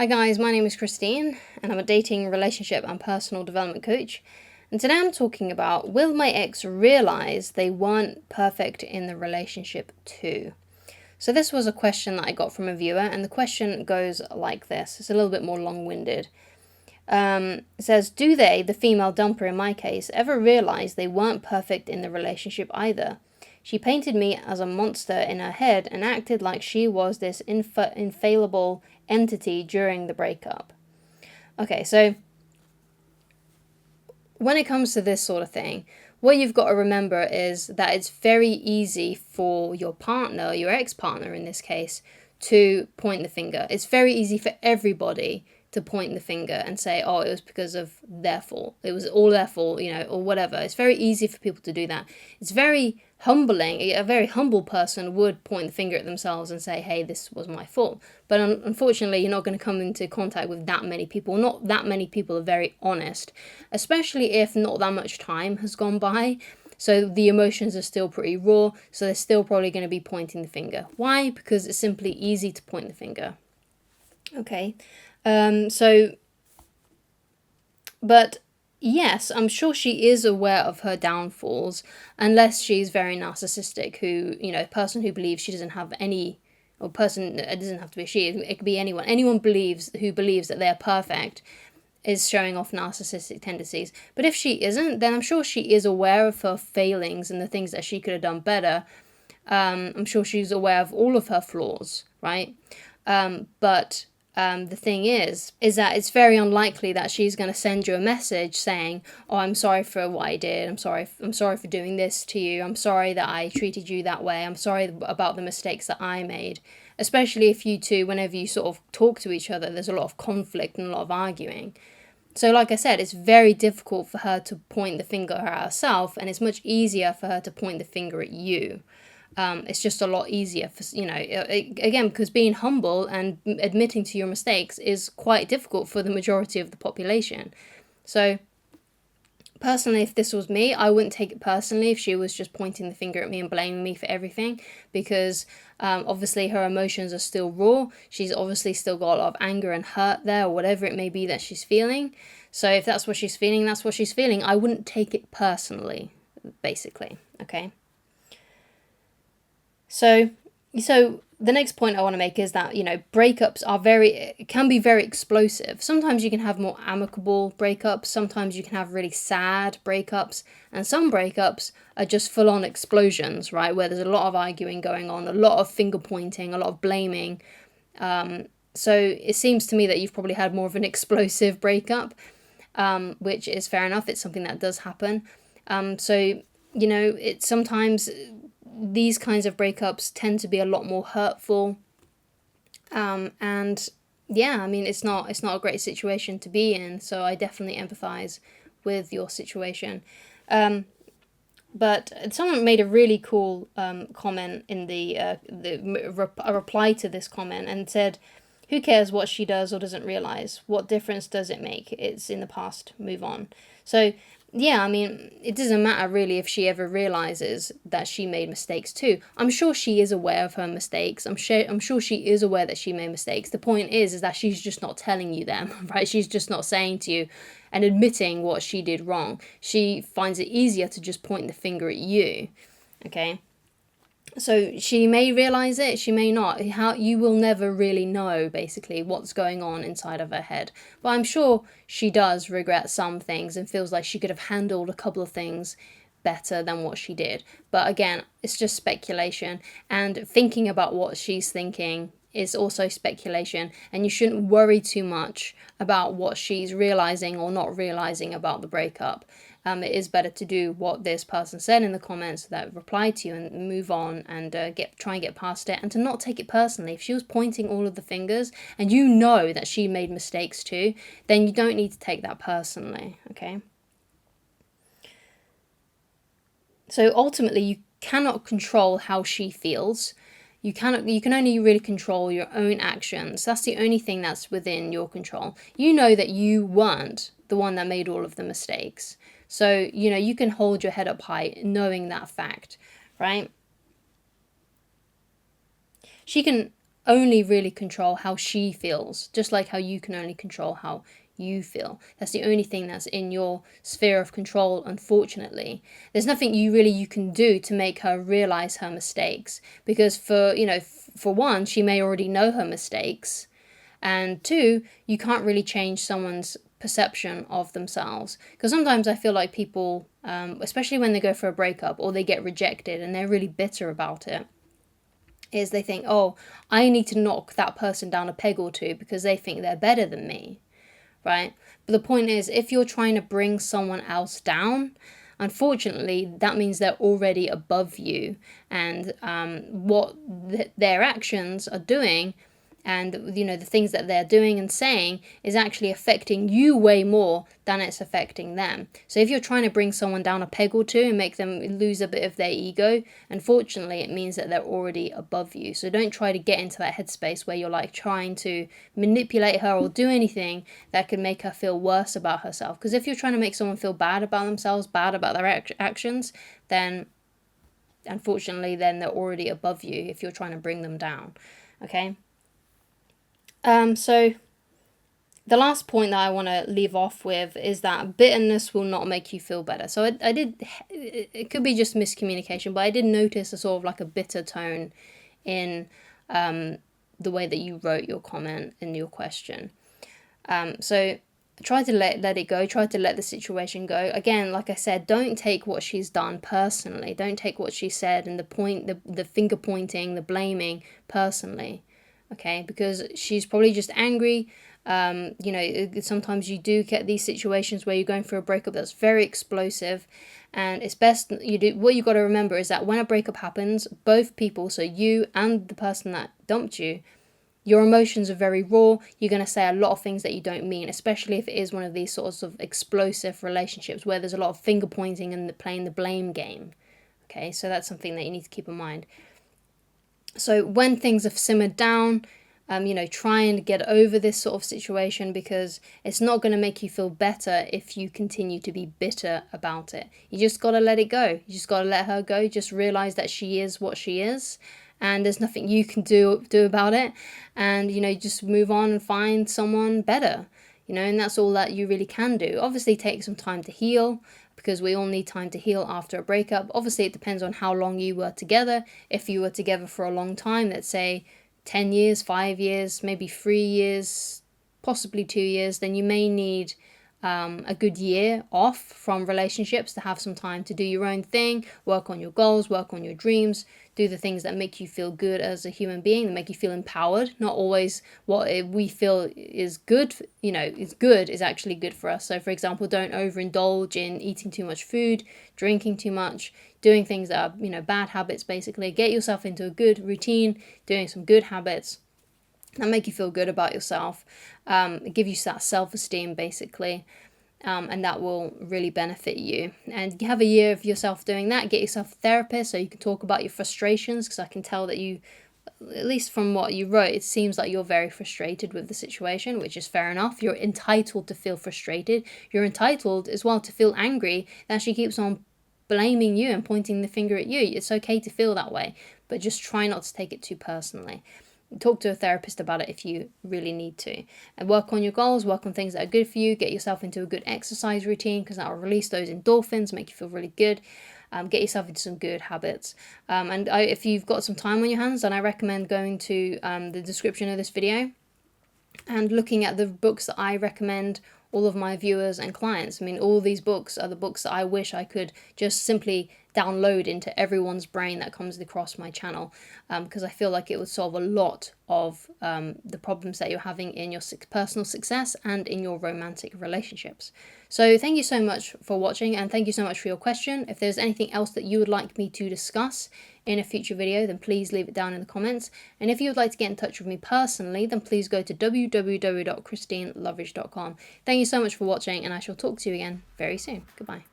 Hi guys, my name is Christine and I'm a dating, relationship and personal development coach. And today I'm talking about, will my ex realize they weren't perfect in the relationship too? So this was a question that I got from a viewer, and the question goes like this. It's a little bit more long-winded. It says, do they, the female dumper in my case, ever realize they weren't perfect in the relationship either? She painted me as a monster in her head and acted like she was this infallible entity during the breakup. Okay, so when it comes to this sort of thing, what you've got to remember is that it's very easy for your partner, your ex-partner in this case, to point the finger. It's very easy for everybody to point the finger and say, oh, it was because of their fault. It was all their fault, or whatever. It's very easy for people to do that. It's very humbling. A very humble person would point the finger at themselves and say, hey, this was my fault. But unfortunately, you're not going to come into contact with that many people. Not that many people are very honest, especially if not that much time has gone by. So the emotions are still pretty raw. So they're still probably going to be pointing the finger. Why? Because it's simply easy to point the finger. Okay. But yes, I'm sure she is aware of her downfalls, unless she's very narcissistic, person who believes she doesn't have any, or person, it doesn't have to be she, it could be anyone. Anyone who believes that they're perfect is showing off narcissistic tendencies. But if she isn't, then I'm sure she is aware of her failings and the things that she could have done better. I'm sure she's aware of all of her flaws, right? But the thing is that it's very unlikely that she's going to send you a message saying, oh, I'm sorry for what I did. I'm sorry for doing this to you. I'm sorry that I treated you that way. I'm sorry about the mistakes that I made. Especially if you two, whenever you sort of talk to each other, there's a lot of conflict and a lot of arguing. So like I said, it's very difficult for her to point the finger at herself, and it's much easier for her to point the finger at you. It's just a lot easier for, again, because being humble and admitting to your mistakes is quite difficult for the majority of the population. So personally, if this was me, I wouldn't take it personally if she was just pointing the finger at me and blaming me for everything, because obviously her emotions are still raw. She's obviously still got a lot of anger and hurt there, or whatever it may be that she's feeling. So if that's what she's feeling, that's what she's feeling. I wouldn't take it personally, basically, okay? So the next point I want to make is that, breakups can be very explosive. Sometimes you can have more amicable breakups. Sometimes you can have really sad breakups. And some breakups are just full-on explosions, right? Where there's a lot of arguing going on, a lot of finger pointing, a lot of blaming. So it seems to me that you've probably had more of an explosive breakup, which is fair enough. It's something that does happen. It's sometimes these kinds of breakups tend to be a lot more hurtful. And yeah, I mean, it's not a great situation to be in. So I definitely empathize with your situation. But someone made a really cool comment in a reply to this comment, and said, who cares what she does or doesn't realize? What difference does it make? It's in the past. Move on. So yeah, I mean, it doesn't matter really if she ever realizes that she made mistakes too. I'm sure she is aware of her mistakes. I'm sure she is aware that she made mistakes. The point is that she's just not telling you them, right? She's just not saying to you and admitting what she did wrong. She finds it easier to just point the finger at you, okay? So she may realize it, she may not. You will never really know, basically, what's going on inside of her head. But I'm sure she does regret some things and feels like she could have handled a couple of things better than what she did. But again, it's just speculation, and thinking about what she's thinking is also speculation, and you shouldn't worry too much about what she's realizing or not realizing about the breakup. It is better to do what this person said in the comments, that reply to you, and move on and try and get past it, and to not take it personally. If she was pointing all of the fingers and you know that she made mistakes too, then you don't need to take that personally, okay? So ultimately, you cannot control how she feels. You can only really control your own actions. That's the only thing that's within your control. You know that you weren't the one that made all of the mistakes. So, you can hold your head up high knowing that fact, right? She can only really control how she feels, just like how you can only control how you feel. That's the only thing that's in your sphere of control, unfortunately. There's nothing you can do to make her realize her mistakes, because for one, she may already know her mistakes, and two, you can't really change someone's perception of themselves. Because sometimes I feel like people, especially when they go for a breakup or they get rejected and they're really bitter about it, is they think, oh, I need to knock that person down a peg or two because they think they're better than me, right? But the point is, if you're trying to bring someone else down, unfortunately, that means they're already above you, and what their actions are doing, and the things that they're doing and saying, is actually affecting you way more than it's affecting them. So if you're trying to bring someone down a peg or two and make them lose a bit of their ego, unfortunately it means that they're already above you. So don't try to get into that headspace where you're like trying to manipulate her or do anything that could make her feel worse about herself. Because if you're trying to make someone feel bad about themselves, bad about their actions, then unfortunately then they're already above you if you're trying to bring them down. Okay. So the last point that I want to leave off with is that bitterness will not make you feel better. So it could be just miscommunication, but I did notice a sort of like a bitter tone in the way that you wrote your comment and your question. So try to let it go. Try to let the situation go. Again, like I said, don't take what she's done personally. Don't take what she said and the finger pointing, the blaming personally. Okay, because she's probably just angry. Sometimes you do get these situations where you're going through a breakup that's very explosive, and it's best what you got to remember is that when a breakup happens, both people, so you and the person that dumped you, your emotions are very raw. You're going to say a lot of things that you don't mean, especially if it is one of these sorts of explosive relationships where there's a lot of finger pointing and playing the blame game. Okay, so that's something that you need to keep in mind. So when things have simmered down, try and get over this sort of situation, because it's not going to make you feel better if you continue to be bitter about it. You just got to let it go. You just got to let her go. Just realize that she is what she is, and there's nothing you can do about it. And, just move on and find someone better, and that's all that you really can do. Obviously, take some time to heal, because we all need time to heal after a breakup. Obviously, it depends on how long you were together. If you were together for a long time, let's say 10 years, 5 years, maybe 3 years, possibly 2 years, then you may need a good year off from relationships to have some time to do your own thing, work on your goals, work on your dreams, do the things that make you feel good as a human being, that make you feel empowered. Not always what we feel is good, is actually good for us. So for example, don't overindulge in eating too much food, drinking too much, doing things that are, bad habits basically. Get yourself into a good routine, doing some good habits that make you feel good about yourself, give you that self-esteem basically, and that will really benefit you. And you have a year of yourself doing that. Get yourself a therapist so you can talk about your frustrations, because I can tell that you, at least from what you wrote, it seems like you're very frustrated with the situation, which is fair enough. You're entitled to feel frustrated. You're entitled as well to feel angry that she keeps on blaming you and pointing the finger at you. It's okay to feel that way, but just try not to take it too personally. Talk to a therapist about it if you really need to, and work on your goals, work on things that are good for you. Get yourself into a good exercise routine, because that will release those endorphins, make you feel really good. Get yourself into some good habits, if you've got some time on your hands, then I recommend going to the description of this video and looking at the books that I recommend all of my viewers and clients. I mean, all these books are the books that I wish I could just simply download into everyone's brain that comes across my channel, because I feel like it would solve a lot of the problems that you're having in your personal success and in your romantic relationships. So thank you so much for watching, and thank you so much for your question. If there's anything else that you would like me to discuss in a future video, then please leave it down in the comments. And if you would like to get in touch with me personally, then please go to www.christineloveridge.com. Thank you so much for watching, and I shall talk to you again very soon. Goodbye.